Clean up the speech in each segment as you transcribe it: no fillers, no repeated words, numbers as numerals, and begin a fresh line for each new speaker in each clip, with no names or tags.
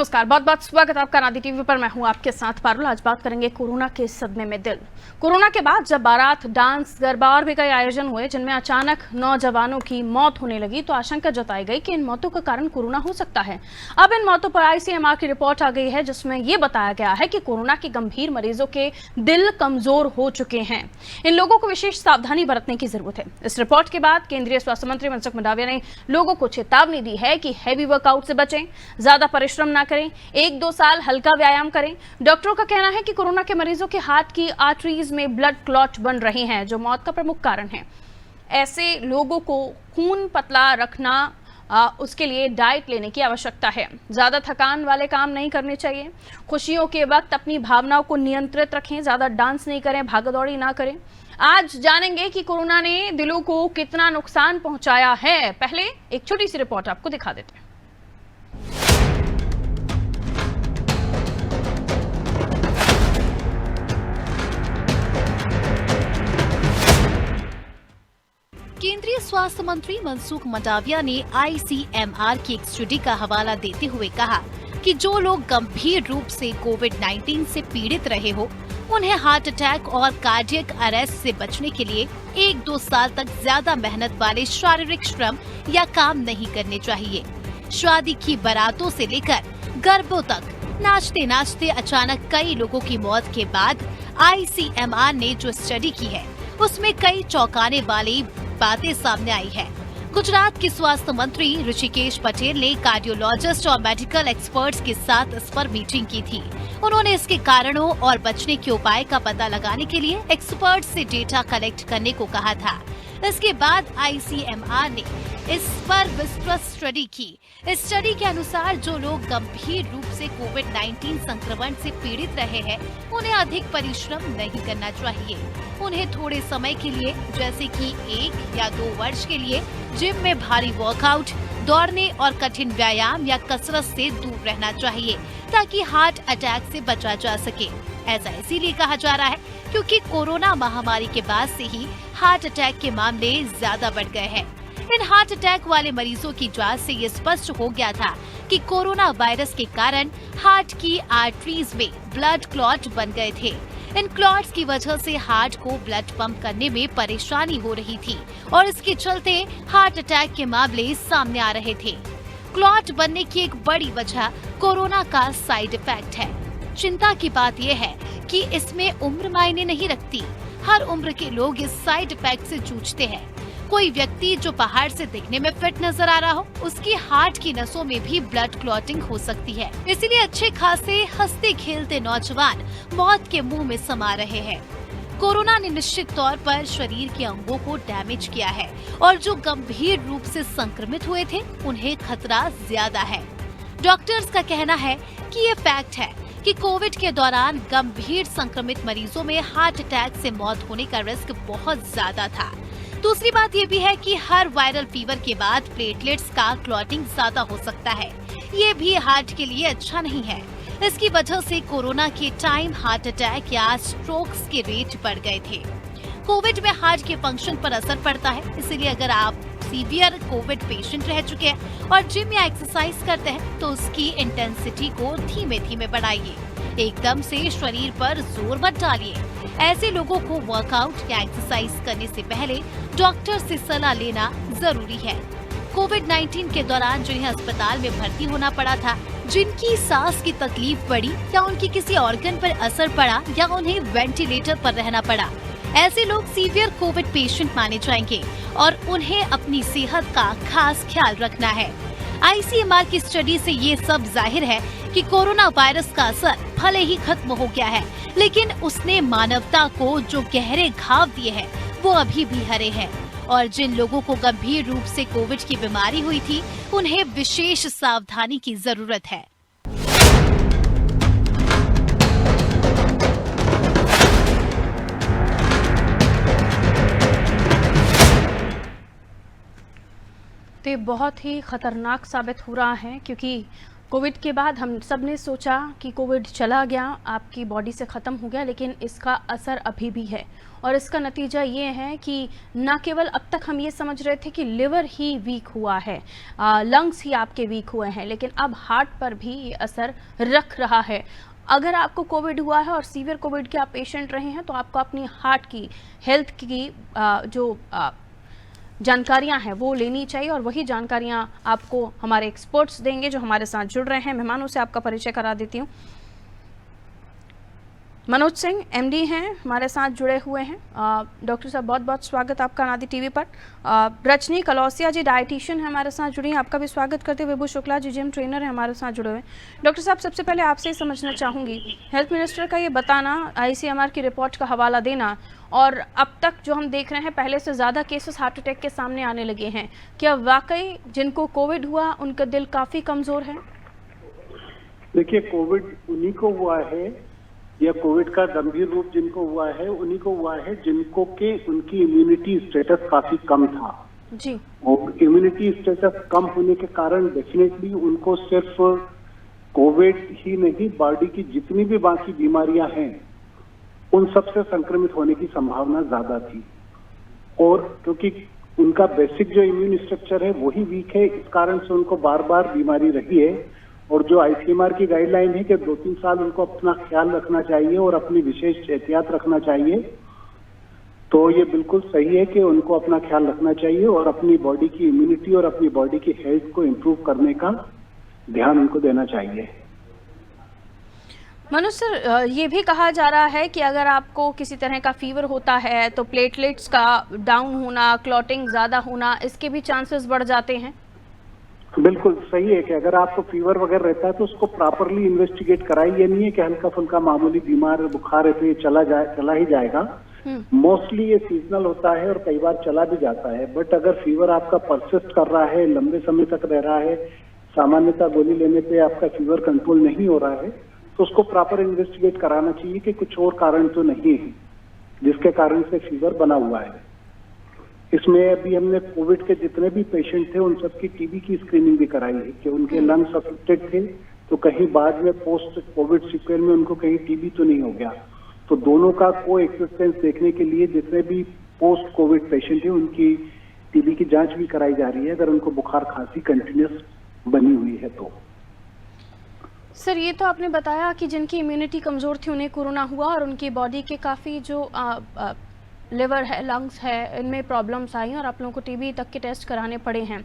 नमस्कार, बहुत बहुत स्वागत आपका नादी टीवी पर। मैं हूं आपके साथ पारुल। आज बात करेंगे कोरोना के सदमे में दिल। कोरोना के बाद जब बारात, डांस, गरबा और भी कई आयोजन हुए जिनमें अचानक नौजवानों की मौत होने लगी तो आशंका जताई गई कि इन मौतों का कारण कोरोना हो सकता है। अब इन मौतों पर ICMR की रिपोर्ट आ गई है जिसमें यह बताया गया है कि कोरोना के गंभीर मरीजों के दिल कमजोर हो चुके हैं। इन लोगों को विशेष सावधानी बरतने की जरूरत है। इस रिपोर्ट के बाद केंद्रीय स्वास्थ्य मंत्री मनसुख मंडाविया ने लोगों को चेतावनी दी है कि हैवी वर्कआउट से बचें, ज्यादा परिश्रम ना करें, 1-2 साल हल्का व्यायाम करें। डॉक्टरों का कहना है कि कोरोना के मरीजों के हार्ट की आर्टरीज में ब्लड क्लॉट बन रहे हैं जो मौत का प्रमुख कारण है। ऐसे लोगों को खून पतला रखना, उसके लिए डाइट लेने की आवश्यकता है। ज्यादा थकान वाले काम नहीं करने चाहिए। खुशियों के वक्त अपनी भावनाओं को नियंत्रित रखें, ज्यादा डांस नहीं करें, भागदौड़ी ना करें। आज जानेंगे कि कोरोना ने दिलों को कितना नुकसान पहुंचाया है। पहले एक छोटी सी रिपोर्ट आपको दिखा देते हैं।
केंद्रीय स्वास्थ्य मंत्री मनसुख मंडाविया ने ICMR की एक स्टडी का हवाला देते हुए कहा कि जो लोग गंभीर रूप से कोविड-19 से पीड़ित रहे हो, उन्हें हार्ट अटैक और कार्डियक अरेस्ट से बचने के लिए 1-2 साल तक ज्यादा मेहनत वाले शारीरिक श्रम या काम नहीं करने चाहिए। शादी की बारातों से लेकर गरबों तक नाचते नाचते अचानक कई लोगों की मौत के बाद ICMR ने जो स्टडी की है उसमें कई चौंकाने वाली बातें सामने आई है। गुजरात के स्वास्थ्य मंत्री ऋषिकेश पटेल ने कार्डियोलॉजिस्ट और मेडिकल एक्सपर्ट्स के साथ इस पर मीटिंग की थी। उन्होंने इसके कारणों और बचने के उपाय का पता लगाने के लिए एक्सपर्ट से डेटा कलेक्ट करने को कहा था। इसके बाद ICMR ने इस पर विस्तृत स्टडी की। इस स्टडी के अनुसार जो लोग गंभीर रूप से कोविड-19 संक्रमण से पीड़ित रहे हैं, उन्हें अधिक परिश्रम नहीं करना चाहिए। उन्हें थोड़े समय के लिए, जैसे कि 1 या 2 वर्ष के लिए जिम में भारी वर्कआउट, दौड़ने और कठिन व्यायाम या कसरत से दूर रहना चाहिए ताकि हार्ट अटैक से बचा जा सके। ऐसा इसीलिए कहा जा रहा है क्योंकि कोरोना महामारी के बाद से ही हार्ट अटैक के मामले ज्यादा बढ़ गए हैं। इन हार्ट अटैक वाले मरीजों की जांच से ये स्पष्ट हो गया था कि कोरोना वायरस के कारण हार्ट की आर्टरीज में ब्लड क्लॉट बन गए थे। इन क्लॉट्स की वजह से हार्ट को ब्लड पंप करने में परेशानी हो रही थी और इसके चलते हार्ट अटैक के मामले सामने आ रहे थे। क्लॉट बनने की एक बड़ी वजह कोरोना का साइड इफेक्ट है। चिंता की बात यह है कि इसमें उम्र मायने नहीं रखती। हर उम्र के लोग इस साइड इफेक्ट से जूझते हैं। कोई व्यक्ति जो बाहर से दिखने में फिट नजर आ रहा हो, उसकी हार्ट की नसों में भी ब्लड क्लॉटिंग हो सकती है। इसलिए अच्छे खासे हंसते खेलते नौजवान मौत के मुंह में समा रहे हैं। कोरोना ने निश्चित तौर पर शरीर के अंगों को डैमेज किया है और जो गंभीर रूप से संक्रमित हुए थे उन्हें खतरा ज्यादा है। डॉक्टर्स का कहना है कि ये फैक्ट है कि कोविड के दौरान गंभीर संक्रमित मरीजों में हार्ट अटैक से मौत होने का रिस्क बहुत ज्यादा था। दूसरी बात ये भी है कि हर वायरल फीवर के बाद प्लेटलेट्स का क्लॉटिंग ज्यादा हो सकता है। ये भी हार्ट के लिए अच्छा नहीं है। इसकी वजह से कोरोना के टाइम हार्ट अटैक या स्ट्रोक्स के रेट बढ़ गए थे। कोविड में हार्ट के फंक्शन पर असर पड़ता है, इसीलिए अगर आप सीवियर कोविड पेशेंट रह चुके हैं और जिम या एक्सरसाइज करते हैं तो उसकी इंटेंसिटी को धीमे धीमे बढ़ाइए। एकदम से शरीर पर जोर मत डालिए। ऐसे लोगों को वर्कआउट या एक्सरसाइज करने से पहले डॉक्टर से सलाह लेना जरूरी है। कोविड-19 के दौरान जिन्हें अस्पताल में भर्ती होना पड़ा था, जिनकी सांस की तकलीफ बढ़ी या उनकी किसी ऑर्गन पर असर पड़ा या उन्हें वेंटिलेटर पर रहना पड़ा, ऐसे लोग सीवियर कोविड पेशेंट माने जाएंगे और उन्हें अपनी सेहत का खास ख्याल रखना है। ICMR की स्टडी से ये सब जाहिर है कि कोरोना वायरस का असर भले ही खत्म हो गया है, लेकिन उसने मानवता को जो गहरे घाव दिए हैं वो अभी भी हरे हैं और जिन लोगों को गंभीर रूप से कोविड की बीमारी हुई थी उन्हें विशेष सावधानी की जरूरत है।
तो ये बहुत ही खतरनाक साबित हो रहा है क्योंकि कोविड के बाद हम सब ने सोचा कि कोविड चला गया, आपकी बॉडी से ख़त्म हो गया, लेकिन इसका असर अभी भी है और इसका नतीजा ये है कि न केवल अब तक हम ये समझ रहे थे कि लिवर ही वीक हुआ है, लंग्स ही आपके वीक हुए हैं, लेकिन अब हार्ट पर भी ये असर रख रहा है। अगर आपको कोविड हुआ है और सीवियर कोविड के आप पेशेंट रहे हैं तो आपको अपनी हार्ट की हेल्थ की जो जानकारियां हैं वो लेनी चाहिए और वही जानकारियां आपको हमारे एक्सपर्ट्स देंगे जो हमारे साथ जुड़ रहे हैं। मेहमानों से आपका परिचय करा देती हूँ। मनोज सिंह एमडी हैं, हमारे साथ जुड़े हुए हैं। डॉक्टर साहब बहुत बहुत स्वागत आपका अनादि टीवी पर। रजनी कलौसिया जी डाइटिशियन है, हमारे साथ जुड़ी हैं, आपका भी स्वागत करते हुए विभू शुक्ला जी जिम ट्रेनर है, हमारे साथ जुड़े हुए हैं। डॉक्टर साहब सबसे पहले आपसे ही समझना चाहूँगी, हेल्थ मिनिस्टर का ये बताना, ICMR की रिपोर्ट का हवाला देना और अब तक जो हम देख रहे हैं पहले से ज़्यादा केसेस हार्ट अटैक के सामने आने लगे हैं, क्या वाकई जिनको कोविड हुआ उनका दिल काफ़ी कमज़ोर है?
देखिए, कोविड उन्हीं को हुआ है या कोविड का गंभीर रूप जिनको हुआ है उन्हीं को हुआ है जिनको के उनकी इम्यूनिटी स्टेटस काफी कम था
जी।
और इम्यूनिटी स्टेटस कम होने के कारण डेफिनेटली उनको सिर्फ कोविड ही नहीं, बॉडी की जितनी भी बाकी बीमारियां हैं उन सब से संक्रमित होने की संभावना ज्यादा थी। और क्योंकि उनका बेसिक जो इम्यून स्ट्रक्चर है वही वीक है, इस कारण से उनको बार बार बीमारी रही है। और जो ICMR की गाइडलाइन है कि 2-3 साल उनको अपना ख्याल रखना चाहिए और अपनी विशेष एहतियात रखना चाहिए, तो ये बिल्कुल सही है कि उनको अपना ख्याल रखना चाहिए और अपनी बॉडी की इम्यूनिटी और अपनी बॉडी की हेल्थ को इम्प्रूव करने का ध्यान उनको देना चाहिए।
मनोज सर, ये भी कहा जा रहा है कि अगर आपको किसी तरह का फीवर होता है तो प्लेटलेट्स का डाउन होना, क्लॉटिंग ज़्यादा होना, इसके भी चांसेस बढ़ जाते हैं।
बिल्कुल सही है कि अगर आपको फीवर वगैरह रहता है तो उसको प्रॉपरली इन्वेस्टिगेट कराइए। ये नहीं है कि हल्का फुल्का मामूली बीमार बुखार है तो ये चला ही जाएगा। मोस्टली ये सीजनल होता है और कई बार चला भी जाता है, बट अगर फीवर आपका परसिस्ट कर रहा है, लंबे समय तक रह रहा है, सामान्यतः गोली लेने पे आपका फीवर कंट्रोल नहीं हो रहा है, तो उसको प्रॉपर इन्वेस्टिगेट कराना चाहिए कि कुछ और कारण तो नहीं है जिसके कारण से फीवर बना हुआ है। इसमें अभी हमने कोविड के जितने भी पेशेंट थे उन सबकी TB की स्क्रीनिंग भी कराई है कि उनके लंग्स अफेक्टेड थे तो कहीं बाद में पोस्ट कोविड सीक्वेल में उनको कहीं TB तो नहीं हो गया। तो दोनों का कोएक्सिस्टेंस देखने के लिए जितने भी पोस्ट कोविड पेशेंट हैं उनकी TB की जांच भी कराई जा रही है अगर उनको बुखार खांसी कंटिन्यूस बनी हुई है तो।
सर, ये तो आपने बताया कि जिनकी इम्यूनिटी कमज़ोर थी उन्हें कोरोना हुआ और उनकी बॉडी के काफ़ी जो लिवर है, लंग्स है, इनमें प्रॉब्लम्स आई और आप लोगों को TB तक के टेस्ट कराने पड़े हैं।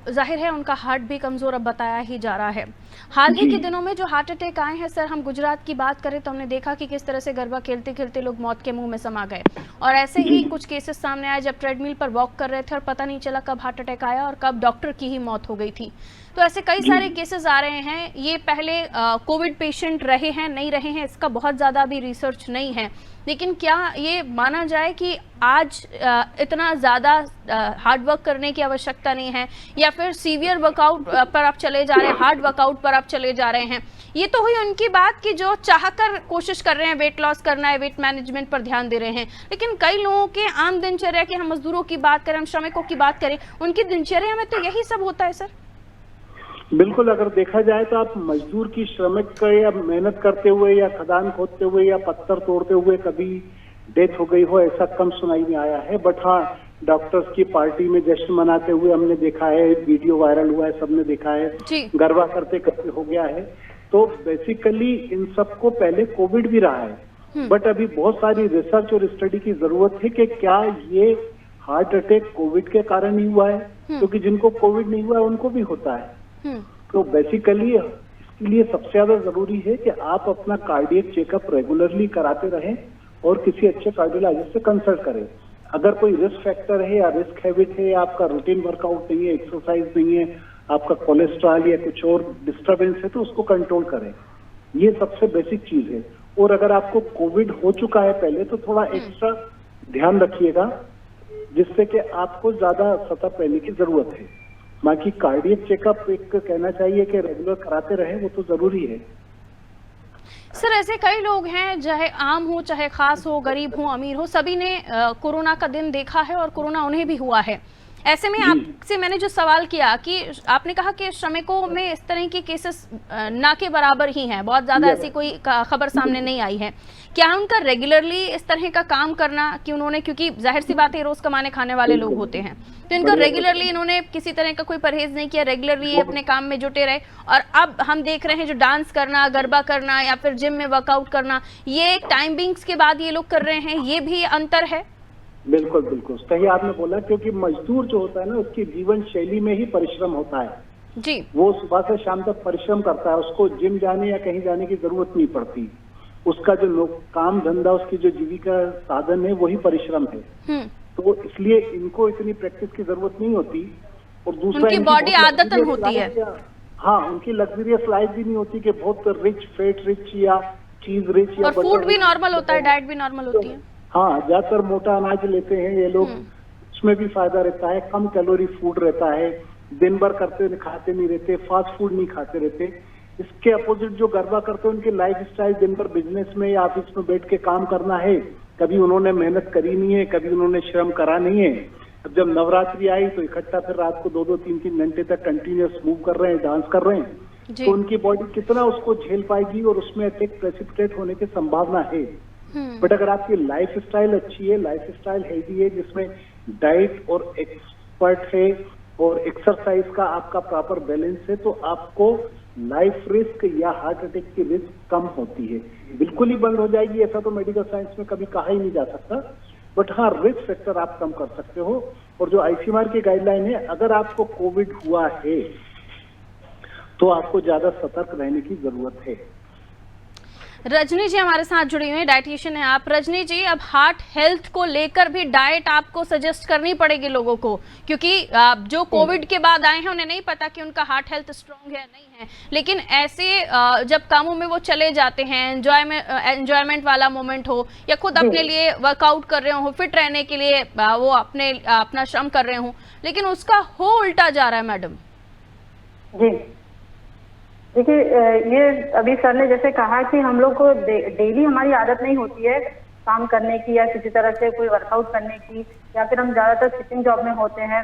जाहिर है उनका हार्ट भी कमज़ोर अब बताया ही जा रहा है। हाल ही के दिनों में जो हार्ट अटैक आए हैं सर, हम गुजरात की बात करें तो हमने देखा कि किस तरह से गरबा खेलते खेलते लोग मौत के मुंह में समा गए और ऐसे ही कुछ केसेस सामने आए जब ट्रेडमिल पर वॉक कर रहे थे और पता नहीं चला कब हार्ट अटैक आया और कब डॉक्टर की ही मौत हो गई थी। तो ऐसे कई सारे केसेस आ रहे हैं। ये पहले कोविड पेशेंट रहे हैं नहीं रहे हैं इसका बहुत ज़्यादा अभी रिसर्च नहीं है, लेकिन क्या ये माना जाए कि आज इतना ज़्यादा हार्ड वर्क करने की आवश्यकता नहीं है या फिर सीवियर वर्कआउट पर आप चले जा रहे हैं, हार्ड वर्कआउट पर आप चले जा रहे हैं? ये तो हुई उनकी बात कि जो चाहकर कोशिश कर रहे हैं वेट लॉस करना है, वेट मैनेजमेंट पर ध्यान दे रहे हैं, लेकिन कई लोगों के आम दिनचर्या के, हम मजदूरों की बात करें, हम श्रमिकों की बात करें, उनकी दिनचर्या में तो यही सब होता है सर।
बिल्कुल, अगर देखा जाए तो आप मजदूर की श्रमिक या मेहनत करते हुए या खदान खोदते हुए या पत्थर तोड़ते हुए कभी डेथ हो गई हो ऐसा कम सुनाई में आया है। बट हाँ, डॉक्टर्स की पार्टी में जश्न मनाते हुए हमने देखा है, वीडियो वायरल हुआ है, सबने देखा है, गरबा करते करते हो गया है। तो बेसिकली इन सबको पहले कोविड भी रहा है, बट अभी बहुत सारी रिसर्च और स्टडी की जरूरत है कि क्या ये हार्ट अटैक कोविड के कारण ही हुआ है, क्योंकि जिनको कोविड नहीं हुआ है उनको भी होता है। तो बेसिकली इसके लिए सबसे ज्यादा जरूरी है कि आप अपना कार्डियक चेकअप रेगुलरली कराते रहें और किसी अच्छे कार्डियोलॉजिस्ट से कंसल्ट करें। अगर कोई रिस्क फैक्टर है या रिस्क हैबिट है या आपका रूटीन वर्कआउट नहीं है, एक्सरसाइज नहीं है, आपका कोलेस्ट्रॉल या कुछ और डिस्टर्बेंस है तो उसको कंट्रोल करें। ये सबसे बेसिक चीज है। और अगर आपको कोविड हो चुका है पहले तो थोड़ा एक्स्ट्रा ध्यान रखिएगा जिससे कि आपको ज्यादा सतर्क रहने की जरूरत है। बाकी कार्डियक चेकअप एक कहना चाहिए कि रेगुलर कराते रहे, वो तो जरूरी है।
सर, ऐसे कई लोग हैं, चाहे आम हो चाहे खास हो, गरीब हो अमीर हो, सभी ने कोरोना का दिन देखा है और कोरोना उन्हें भी हुआ है। ऐसे में आपसे मैंने जो सवाल किया कि आपने कहा कि श्रमिकों में इस तरह के केसेस ना के बराबर ही हैं, बहुत ज्यादा ऐसी कोई खबर सामने नहीं आई है। क्या उनका रेगुलरली इस तरह का काम करना कि उन्होंने, क्योंकि जाहिर सी बात है रोज कमाने खाने वाले लोग होते हैं, तो इनका रेगुलरली इन्होंने किसी तरह का कोई परहेज नहीं किया, रेगुलरली अपने काम में जुटे रहे, और अब हम देख रहे हैं जो डांस करना, गरबा करना या फिर जिम में वर्कआउट करना, ये टाइमिंग्स के बाद ये लोग कर रहे हैं, ये भी अंतर है?
बिल्कुल बिल्कुल सही आपने बोला, क्योंकि मजदूर जो होता है ना, उसकी जीवन शैली में ही परिश्रम होता है
जी।
वो सुबह से शाम तक परिश्रम करता है, उसको जिम जाने या कहीं जाने की जरूरत नहीं पड़ती। उसका जो काम धंधा, उसकी जो जीविका साधन है वही परिश्रम है। तो इसलिए इनको इतनी प्रैक्टिस की जरूरत नहीं होती। और दूसरा,
उनकी बॉडी आदतन होती है।
हाँ, उनकी लग्जरियस लाइफ भी नहीं होती कि बहुत रिच, फैट रिच या चीज रिच या,
और फूड भी नॉर्मल होता है, डाइट भी नॉर्मल होती है।
हाँ, ज्यादातर मोटा अनाज लेते हैं ये लोग, उसमें भी फायदा रहता है, कम कैलोरी फूड रहता है, दिन भर खाते नहीं रहते, फास्ट फूड नहीं खाते रहते। इसके अपोजिट जो गरबा करते हैं, उनकी लाइफ स्टाइल दिन भर बिजनेस में या ऑफिस में बैठ के काम करना है, कभी उन्होंने मेहनत करी नहीं है, कभी उन्होंने श्रम करा नहीं है। अब जब नवरात्रि आई तो इकट्ठा फिर रात को 2-2, 3-3 घंटे तक कंटिन्यूअस मूव कर रहे हैं, डांस कर रहे हैं, तो उनकी बॉडी कितना उसको झेल पाएगी और उसमें अटैक प्रेसिपिटेट होने की संभावना है। बट अगर आपकी लाइफ स्टाइल अच्छी है, लाइफ स्टाइल हेल्दी है, जिसमें डाइट और एक्सपर्ट है और एक्सरसाइज का आपका प्रॉपर बैलेंस है, तो आपको लाइफ रिस्क या हार्ट अटैक की रिस्क कम होती है। बिल्कुल ही बंद हो जाएगी ऐसा तो मेडिकल साइंस में कभी कहा ही नहीं जा सकता, बट हाँ, रिस्क फैक्टर आप कम कर सकते हो। और जो आईसीएमआर की गाइडलाइन है, अगर आपको कोविड हुआ है तो आपको ज्यादा सतर्क रहने की जरूरत है।
रजनी जी हमारे साथ जुड़ी हुई हैं, डाइटिशियन है आप। रजनी जी, अब हार्ट हेल्थ को लेकर भी डाइट आपको सजेस्ट करनी पड़ेगी लोगों को, क्योंकि जो कोविड के बाद आए हैं उन्हें नहीं पता कि उनका हार्ट हेल्थ स्ट्रांग है नहीं है, लेकिन ऐसे जब कामों में वो चले जाते हैं, एंजॉयमेंट वाला मोमेंट हो या खुद अपने लिए वर्कआउट कर रहे हो, फिट रहने के लिए वो अपना श्रम कर रहे हो, लेकिन उसका हो उल्टा जा रहा है मैडम।
जी देखिए, ये अभी सर ने जैसे कहा कि हम लोग को डेली हमारी आदत नहीं होती है काम करने की या किसी तरह से कोई वर्कआउट करने की, या फिर हम ज्यादातर सिटिंग जॉब में होते हैं,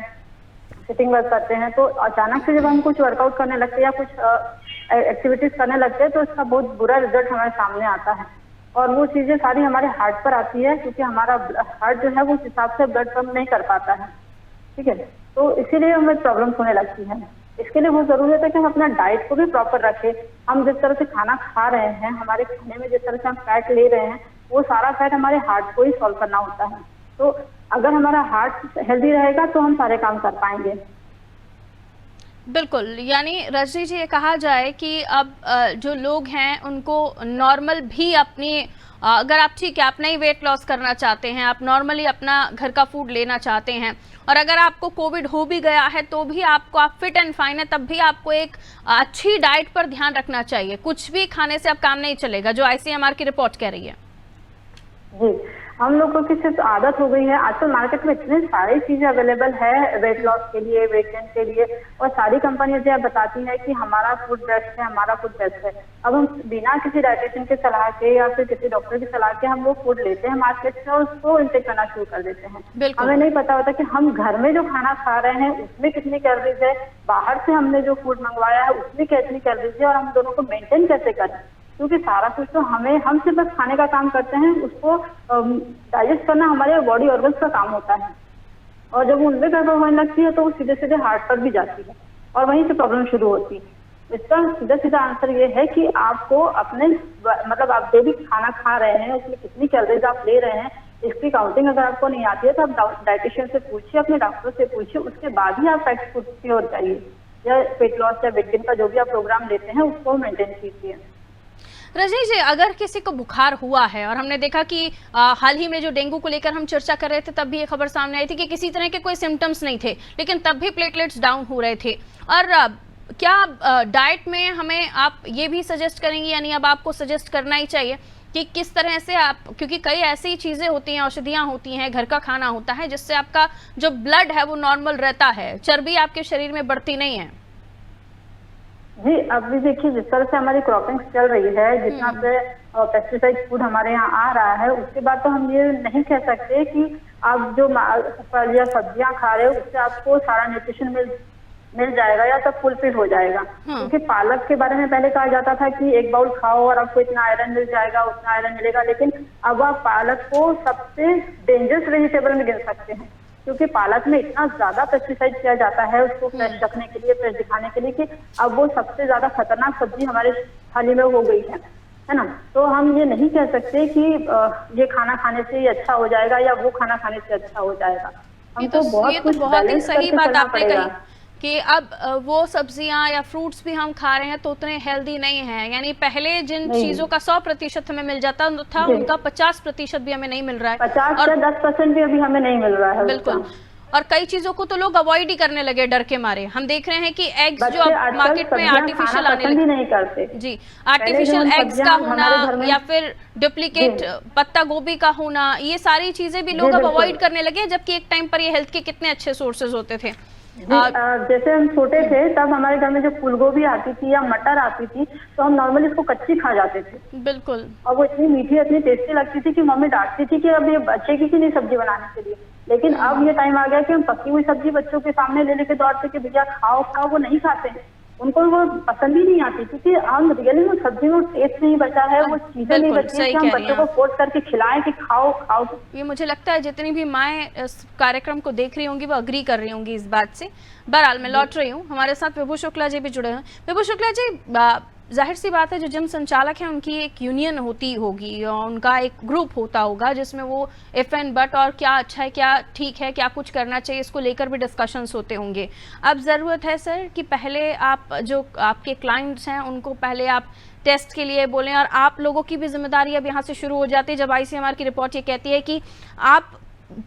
सिटिंग वर्क करते हैं, तो अचानक से जब हम कुछ वर्कआउट करने लगते हैं या कुछ एक्टिविटीज करने लगते हैं तो इसका बहुत बुरा रिजल्ट हमारे सामने आता है। और वो चीजें सारी हमारे हार्ट पर आती है, क्योंकि हमारा हार्ट जो है वो उस हिसाब से ब्लड पंप नहीं कर पाता है, ठीक है, तो इसीलिए हमें प्रॉब्लम्स होने लगती है। इसके लिए बहुत जरूरी है कि हम अपना डाइट को भी प्रॉपर रखें। हम जिस तरह से खाना खा रहे हैं, हमारे खाने में जिस तरह से हम फैट ले रहे हैं, वो सारा फैट हमारे हार्ट को ही सॉल्व करना होता है। तो अगर हमारा हार्ट हेल्दी रहेगा तो हम सारे काम कर पाएंगे।
बिल्कुल, यानी रजनी जी ये कहा जाए कि अब जो लोग हैं उनको नॉर्मल भी अपनी, अगर आप ठीक है आप नहीं वेट लॉस करना चाहते हैं, आप नॉर्मली अपना घर का फूड लेना चाहते हैं, और अगर आपको कोविड हो भी गया है तो भी आपको, आप फिट एंड फाइन है, तब भी आपको एक अच्छी डाइट पर ध्यान रखना चाहिए। कुछ भी खाने से अब काम नहीं चलेगा, जो आईसीएमआर की रिपोर्ट कह रही है।
जी, हम लोगों की सिर्फ आदत हो गई है। आजकल मार्केट में इतनी सारी चीजें अवेलेबल है वेट लॉस के लिए, वेट गेन के लिए, और सारी कंपनियां जो बताती है कि हमारा फूड बेस्ट है, हमारा फूड बेस्ट है। अब हम बिना किसी डाइटिशियन के सलाह के या फिर किसी डॉक्टर की सलाह के हम वो फूड लेते हैं मार्केट से और उसको इंटेक करना शुरू कर देते हैं। हमें नहीं पता होता कि हम घर में जो खाना खा रहे हैं उसमें कितनी कैलोरीज है, बाहर से हमने जो फूड मंगवाया है उसमें कितनी कैलोरीज है, और हम दोनों को मेंटेन कैसे करें, क्योंकि सारा कुछ तो हम सिर्फ बस खाने का काम करते हैं, उसको डाइजेस्ट करना हमारे बॉडी ऑर्गन्स का काम होता है। और जब उनमें गड़बड़ होने लगती है तो वो सीधे सीधे हार्ट पर भी जाती है और वहीं से प्रॉब्लम शुरू होती है। इसका सीधा सीधा आंसर ये है कि आपको अपने, मतलब आप जो भी खाना खा रहे हैं उसमें कितनी कैलोरीज आप ले रहे हैं, इसकी काउंटिंग अगर आपको नहीं आती है तो आप डाइटिशियन से पूछिए, अपने डॉक्टर से पूछिए, उसके बाद ही आप फैट फूड की ओर जाइए, या वेट लॉस या वेट गेन का जो भी आप प्रोग्राम लेते हैं उसको मेंटेन कीजिए।
रजनी जी, अगर किसी को बुखार हुआ है, और हमने देखा कि हाल ही में जो डेंगू को लेकर हम चर्चा कर रहे थे तब भी ये खबर सामने आई थी कि किसी तरह के कोई सिम्टम्स नहीं थे, लेकिन तब भी प्लेटलेट्स डाउन हो रहे थे, और क्या डाइट में हमें आप ये भी सजेस्ट करेंगी, यानी अब आपको सजेस्ट करना ही चाहिए कि किस तरह से आप, क्योंकि कई ऐसी चीज़ें होती हैं, औषधियाँ होती हैं, घर का खाना होता है जिससे आपका जो ब्लड है वो नॉर्मल रहता है, चर्बी आपके शरीर में बढ़ती नहीं है।
जी, अब भी देखिए जिस तरह से हमारी क्रॉपिंग चल रही है, जितना से पेस्टिसाइड फूड हमारे यहाँ आ रहा है, उसके बाद तो हम ये नहीं कह सकते कि आप जो फल या सब्जियां खा रहे हो उससे आपको सारा न्यूट्रिशन मिल जाएगा या सब फुलफिल हो जाएगा। क्योंकि पालक के बारे में पहले कहा जाता था कि एक बाउल खाओ और आपको इतना आयरन मिल जाएगा, उतना आयरन मिलेगा, लेकिन अब आप पालक को सबसे डेंजरस वेजिटेबल में गिन सकते हैं, क्योंकि पालक में इतना ज्यादा पेस्टिसाइड किया जाता है उसको फ्रेश रखने के लिए, फ्रेश दिखाने के लिए, कि अब वो सबसे ज्यादा खतरनाक सब्जी हमारे थाली में हो गई है ना। तो हम ये नहीं कह सकते कि ये खाना खाने से ही अच्छा हो जाएगा या वो खाना खाने से अच्छा हो जाएगा।
हमको बहुत ही सही बात आपने कही कि अब वो सब्जियां या फ्रूट्स भी हम खा रहे हैं तो उतने हेल्दी नहीं हैं। यानी पहले जिन चीजों का 100% हमें मिल जाता था उनका 50% भी हमें नहीं मिल रहा है,
50 से 10% भी अभी हमें नहीं मिल रहा है।
बिल्कुल। और कई चीजों को तो लोग अवॉइड ही करने लगे डर के मारे। हम देख रहे हैं कि एग्स जो अब मार्केट में आर्टिफिशियल आने लगे,
नहीं करते
जी, आर्टिफिशियल एग्स का होना या फिर डुप्लीकेट पत्ता गोभी का होना, ये सारी चीजें भी लोग अब अवॉइड करने लगे, जबकि एक टाइम पर ये हेल्थ के कितने अच्छे सोर्सेज होते थे।
जैसे हम छोटे थे तब हमारे घर में जो फूलगोभी आती थी या मटर आती थी तो हम नॉर्मली इसको कच्ची खा जाते थे।
बिल्कुल।
और वो इतनी मीठी, इतनी टेस्टी लगती थी कि मम्मी डांटती थी कि अब ये बच्चे की नहीं सब्जी बनाने के लिए। लेकिन अब ये टाइम आ गया कि हम पकी हुई सब्जी बच्चों के सामने ले लेके दौड़ते कि भैया खाओ खाओ, वो नहीं खाते, उनको वो पसंद ही नहीं आती, क्योंकि हम रियली में सब्जी में टेस्ट नहीं बचा है, वो चीजें नहीं बची है कि हम बच्चों को फोर्स करके खिलाएं कि खाओ खाओ।
ये मुझे लगता है जितनी भी माएँ इस कार्यक्रम को देख रही होंगी वो अग्री कर रही होंगी इस बात से। बहरहाल मैं लौट रही हूँ, हमारे साथ विभू शुक्ला जी भी जुड़े हैं। विभू शुक्ला जी, जाहिर सी बात है जो जिम संचालक है उनकी एक यूनियन होती होगी और उनका एक ग्रुप होता होगा जिसमें वो इफ एंड बट और क्या अच्छा है, क्या ठीक है, क्या कुछ करना चाहिए, इसको लेकर भी डिस्कशंस होते होंगे। अब ज़रूरत है सर कि पहले आप जो आपके क्लाइंट्स हैं उनको पहले आप टेस्ट के लिए बोलें, और आप लोगों की भी जिम्मेदारी अब यहाँ से शुरू हो जाती है जब ICMR की रिपोर्ट ये कहती है कि आप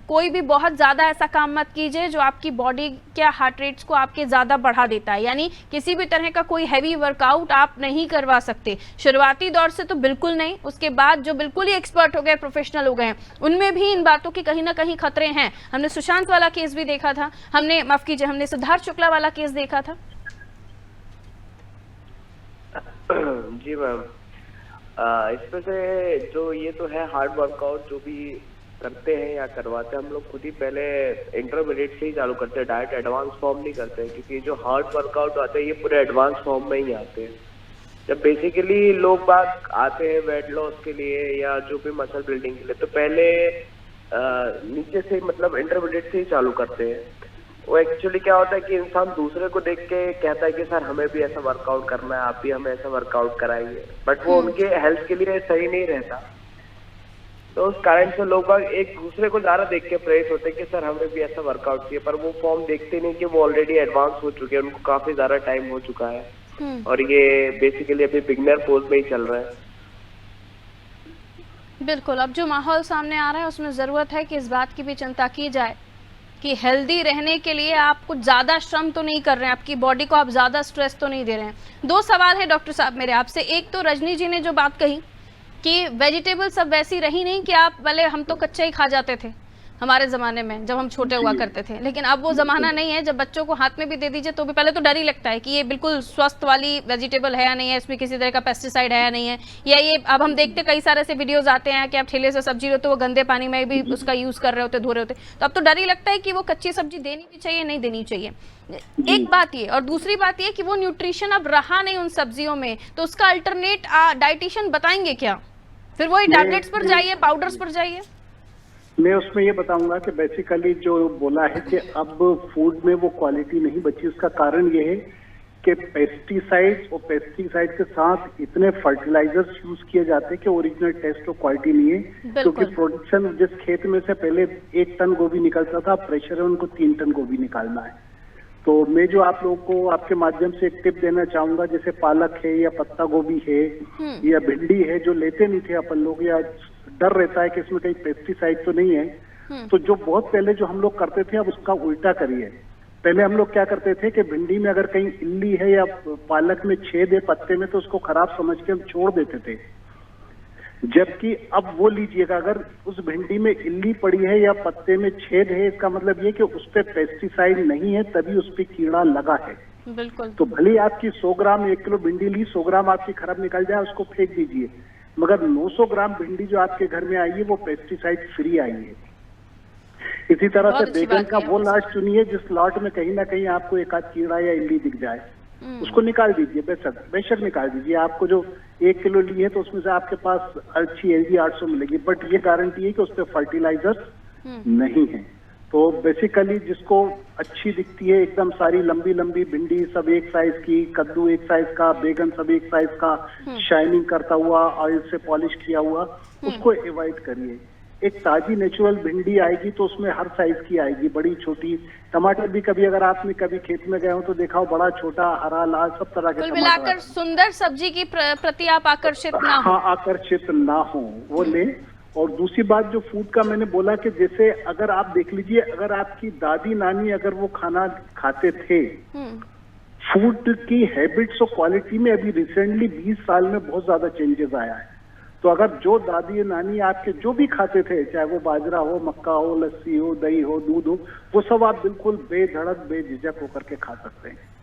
कोई भी बहुत ज़्यादा ऐसा काम मत कीजिए जो आपकी बॉडी के हार्ट रेट्स को आपके ज़्यादा बढ़ा देता है। यानी किसी भी तरह का कोई हैवी वर्कआउट आप नहीं करवा सकते, शुरुआती दौर से तो बिल्कुल नहीं, उसके बाद जो बिल्कुल ही एक्सपर्ट हो गए, प्रोफेशनल हो गए हैं, उनमें भी इन बातों की कहीं ना कहीं खतरे हैं। हमने सुशांत वाला केस भी देखा था, हमने सिद्धार्थ शुक्ला वाला केस देखा था।
जी मैम, इसमें से जो ये तो है हार्ड वर्कआउट जो भी करते हैं या करवाते हैं, हम लोग खुद ही पहले इंटरमीडिएट से ही चालू करते हैं, डायरेक्ट एडवांस फॉर्म नहीं करते हैं, क्योंकि जो हार्ड वर्कआउट आते हैं ये पूरे एडवांस फॉर्म में ही आते हैं। जब बेसिकली लोग बाग आते हैं वेट लॉस के लिए या जो भी मसल बिल्डिंग के लिए, तो पहले नीचे से मतलब इंटरमीडिएट से ही चालू करते हैं। वो एक्चुअली क्या होता है कि इंसान दूसरे को देख के कहता है कि सर हमें भी ऐसा वर्कआउट करना है, आप भी हमें ऐसा वर्कआउट कराइए, बट वो उनके हेल्थ के लिए सही नहीं रहता। तो उस कारण से लोग एक दूसरे को ज्यादा देख के प्रेरित होते हैं कि सर हमें भी ऐसा वर्कआउट चाहिए, पर वो फॉर्म देखते नहीं कि वो ऑलरेडी एडवांस हो चुके हैं, उनको काफी ज्यादा टाइम हो चुका है और ये बेसिकली अभी बिगनर पोज में ही चल रहा है।
बिल्कुल, अब जो माहौल सामने आ रहा है उसमें ज़रूरत है कि इस बात की भी चिंता की जाए कि हेल्दी रहने के लिए आप कुछ ज़्यादा श्रम तो नहीं कर रहे हैं, आपकी बॉडी को आप ज़्यादा स्ट्रेस तो नहीं दे रहे हैं। दो सवाल है डॉक्टर साहब मेरे आपसे। एक तो रजनी जी ने जो बात कही कि वेजिटेबल्स अब वैसी रही नहीं कि आप भले, हम तो कच्चा ही खा जाते थे हमारे ज़माने में जब हम छोटे हुआ करते थे, लेकिन अब वो ज़माना नहीं है। जब बच्चों को हाथ में भी दे दीजिए तो भी पहले तो डर ही लगता है कि ये बिल्कुल स्वस्थ वाली वेजिटेबल है या नहीं है, इसमें किसी तरह का पेस्टिसाइड है या नहीं है, या ये अब हम देखते कई सारे ऐसे वीडियोस आते हैं कि आप ठेले से सब्जी लो तो वो गंदे पानी में भी उसका यूज़ कर रहे होते, धो रहे होते। तो अब तो डर ही लगता है कि वो कच्ची सब्जी देनी भी चाहिए, नहीं देनी चाहिए। एक बात ये, और दूसरी बात ये कि वो न्यूट्रिशन अब रहा नहीं उन सब्जियों में, तो उसका अल्टरनेट डाइटिशियन बताएंगे क्या? फिर वही टैबलेट्स पर जाइए, पाउडर्स पर जाइए।
मैं उसमें ये बताऊंगा कि बेसिकली जो बोला है कि अब फूड में वो क्वालिटी नहीं बची, उसका कारण ये है कि पेस्टिसाइड्स और पेस्टिसाइड के साथ इतने फर्टिलाइजर्स यूज किए जाते हैं कि ओरिजिनल टेस्ट और क्वालिटी नहीं है। क्योंकि प्रोडक्शन जिस खेत में से पहले 1 टन गोभी निकलता था, प्रेशर है उनको 3 टन गोभी निकालना है। तो मैं जो आप लोगों को आपके माध्यम से एक टिप देना चाहूंगा, जैसे पालक है या पत्ता गोभी है या भिंडी है, जो लेते नहीं थे अपन लोग, या डर रहता है कि इसमें कहीं पेस्टिसाइड तो नहीं है, तो जो बहुत पहले जो हम लोग करते थे अब उसका उल्टा करिए। पहले हम लोग क्या करते थे कि भिंडी में अगर कहीं इल्ली है या पालक में छेद है पत्ते में, तो उसको खराब समझ के हम छोड़ देते थे। जबकि अब वो लीजिएगा, अगर उस भिंडी में इल्ली पड़ी है या पत्ते में छेद है, इसका मतलब ये कि उस पे पेस्टिसाइड नहीं है, तभी उस पे कीड़ा लगा है।
बिल्कुल।
तो भले आपकी 100 ग्राम 1 किलो भिंडी ली, 100 ग्राम आपकी खराब निकल जाए, उसको फेंक दीजिए, मगर 900 ग्राम भिंडी जो आपके घर में आई है वो पेस्टिसाइड फ्री आई है। इसी तरह
बहुत
से
अच्छी
बैगन
बात
का
की
वो
आपने।
लॉट चुनिए जिस लॉट में कहीं ना कहीं आपको एक आध कीड़ा या इल्ली दिख जाए, उसको निकाल दीजिए, बेशक निकाल दीजिए। आपको जो 1 किलो ली है तो उसमें से आपके पास अच्छी एलजी 800 मिलेगी, बट ये गारंटी है कि उस पर फर्टिलाइजर नहीं है। तो बेसिकली जिसको अच्छी दिखती है एकदम सारी लंबी लंबी भिंडी सब एक साइज की, कद्दू एक साइज का, बैगन सब एक साइज का, शाइनिंग करता हुआ, ऑयल से पॉलिश किया हुआ, उसको अवॉइड करिए। एक ताजी नेचुरल भिंडी आएगी तो उसमें हर साइज की आएगी, बड़ी छोटी। टमाटर भी कभी अगर आपने कभी खेत में गए हो तो देखा हो, बड़ा छोटा, हरा, लाल, सब तरह के
कुल
टमाटर
मिलाकर
आते हैं।
सुंदर सब्जी की प्रति आप आकर्षित ना हो।
हाँ, आकर्षित ना हो वो ले। और दूसरी बात जो फूड का मैंने बोला कि जैसे अगर आप देख लीजिए, अगर आपकी दादी नानी अगर वो खाना खाते थे, फूड की हैबिट्स और क्वालिटी में अभी रिसेंटली 20 साल में बहुत ज्यादा चेंजेस आया है। तो अगर जो दादी नानी आपके जो भी खाते थे, चाहे वो बाजरा हो, मक्का हो, लस्सी हो, दही हो, दूध हो, वो सब आप बिल्कुल बेधड़क बेझिझक होकर के खा सकते हैं।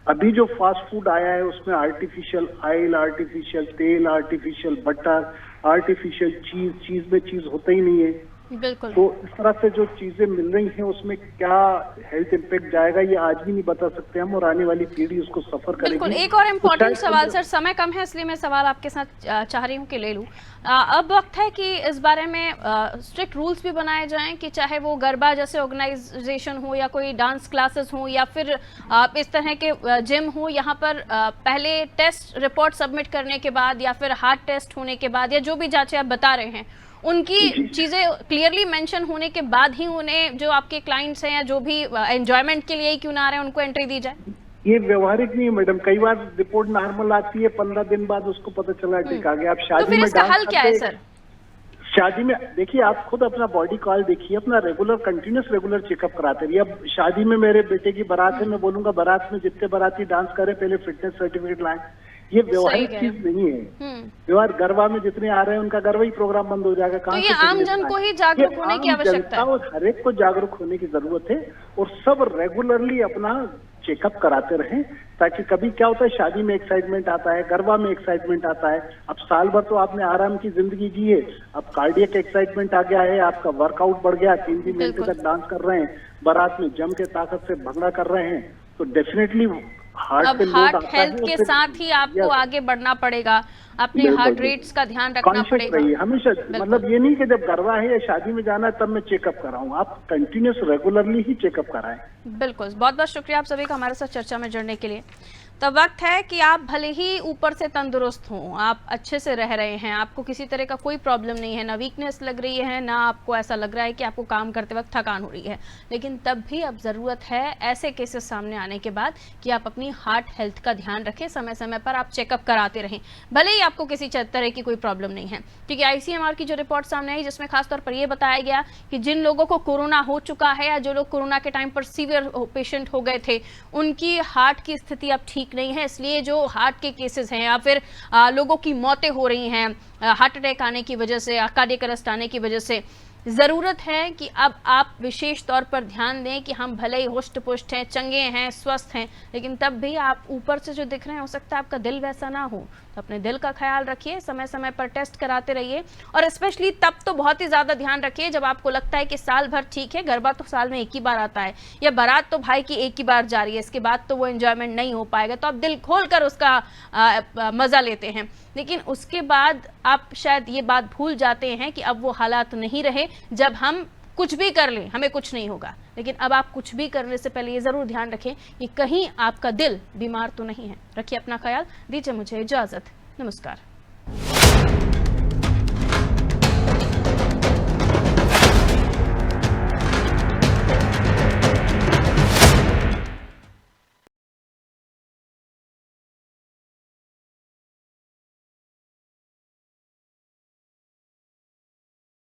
अभी जो फास्ट फूड आया है उसमें आर्टिफिशियल ऑयल, आर्टिफिशियल तेल, आर्टिफिशियल बटर, आर्टिफिशियल चीज में चीज होता ही नहीं है।
बिल्कुल।
तो इस तरह से जो चीजें मिल रही हैं उसमें क्या हेल्थ इम्पैक्ट जाएगा ये आज भी नहीं बता सकते हम, और आने वाली पीढ़ी उसको सफर करेगी।
बिल्कुल। एक और इम्पोर्टेंट
तो
सवाल सर, समय कम है इसलिए मैं सवाल आपके साथ चाह रही हूँ कि ले लूँ। अब वक्त है कि इस बारे में स्ट्रिक्ट रूल्स भी बनाए जाएं कि चाहे वो गरबा जैसे ऑर्गेनाइजेशन हो या कोई डांस क्लासेस हो या फिर इस तरह के जिम हो, यहाँ पर पहले टेस्ट रिपोर्ट सबमिट करने के बाद या फिर हार्ट टेस्ट होने के बाद या जो भी जांचें आप बता रहे हैं उनकी चीजें क्लियरली मेंशन होने के बाद ही उन्हें, जो आपके क्लाइंट्स हैं या जो भी एंजॉयमेंट के लिए ही क्यों ना आ रहे हैं, उनको एंट्री दी जाए।
ये व्यवहारिक नहीं है मैडम। कई बार रिपोर्ट नॉर्मल आती है, 15 दिन बाद उसको पता चला ठीक आ गया। आप
तो
शादी
फिर
में
इसका हल
डांस
क्या है
करते,
सर?
शादी में देखिए आप खुद अपना बॉडी कॉल देखिए, अपना कंटिन्यूस रेगुलर चेकअप कराते रहिए। अब शादी में मेरे बेटे की बारात है, मैं बोलूंगा बारात में जितने बाराती डांस करें पहले फिटनेस सर्टिफिकेट लाएं। ये व्यवहारिक चीज नहीं है। व्यवहार गरबा में जितने आ रहे हैं उनका गरबा ही प्रोग्राम बंद हो जाएगा।
तो ये आम जन को ही जागरूक होने की आवश्यकता है
और हर एक को जागरूक होने की जरूरत है, और सब रेगुलरली अपना चेकअप कराते रहें, ताकि कभी क्या होता है शादी में एक्साइटमेंट आता है, गरबा में एक्साइटमेंट आता है। अब साल भर तो आपने आराम की जिंदगी जी है, अब कार्डियक एक्साइटमेंट आ गया है, आपका वर्कआउट बढ़ गया, 3-3 घंटे तक डांस कर रहे हैं, बारात में जम के ताकत से भंगड़ा कर रहे हैं, तो डेफिनेटली
अब हार्ट हेल्थ के साथ ही आपको आगे बढ़ना पड़ेगा, अपने हार्ट रेट्स का ध्यान रखना पड़ेगा
हमेशा। मतलब ये नहीं कि जब गरबा है या शादी में जाना है तब मैं चेकअप कराऊं, आप कंटिन्यूस रेगुलरली ही चेकअप कराएं।
बिल्कुल। बहुत बहुत शुक्रिया आप सभी का हमारे साथ चर्चा में जुड़ने के लिए। तो वक्त है कि आप भले ही ऊपर से तंदुरुस्त हों, आप अच्छे से रह रहे हैं, आपको किसी तरह का कोई प्रॉब्लम नहीं है, ना वीकनेस लग रही है, ना आपको ऐसा लग रहा है कि आपको काम करते वक्त थकान हो रही है, लेकिन तब भी अब ज़रूरत है ऐसे केसेस सामने आने के बाद कि आप अपनी हार्ट हेल्थ का ध्यान रखें, समय समय पर आप चेकअप कराते रहें, भले ही आपको किसी तरह की कोई प्रॉब्लम नहीं है। क्योंकि ICMR की जो रिपोर्ट सामने आई जिसमें खासतौर पर यह बताया गया कि जिन लोगों को कोरोना हो चुका है या जो लोग कोरोना के टाइम पर सीवियर पेशेंट हो गए थे, उनकी हार्ट की स्थिति अब ठीक नहीं है, इसलिए जो हार्ट के केसेस हैं या फिर लोगों की मौतें हो रही हैं हार्ट अटैक आने की वजह से, कार्डियक अरेस्ट आने की वजह से, ज़रूरत है कि अब आप विशेष तौर पर ध्यान दें कि हम भले ही हुष्ट पुष्ट हैं, चंगे हैं, स्वस्थ हैं, लेकिन तब भी आप ऊपर से जो दिख रहे हैं हो सकता है आपका दिल वैसा ना हो। तो अपने दिल का ख्याल रखिए, समय समय पर टेस्ट कराते रहिए, और स्पेशली तब तो बहुत ही ज़्यादा ध्यान रखिए जब आपको लगता है कि साल भर ठीक है, गरबा तो साल में एक ही बार आता है या बारात तो भाई की एक ही बार जा रही है, इसके बाद तो वो एंजॉयमेंट नहीं हो पाएगा, तो आप दिल खोल कर उसका मज़ा लेते हैं, लेकिन उसके बाद आप शायद ये बात भूल जाते हैं कि अब वो हालात नहीं रहे जब हम कुछ भी कर लें हमें कुछ नहीं होगा। लेकिन अब आप कुछ भी करने से पहले ये ज़रूर ध्यान रखें कि कहीं आपका दिल बीमार तो नहीं है। रखिए अपना ख्याल, दीजिए मुझे इजाज़त, नमस्कार।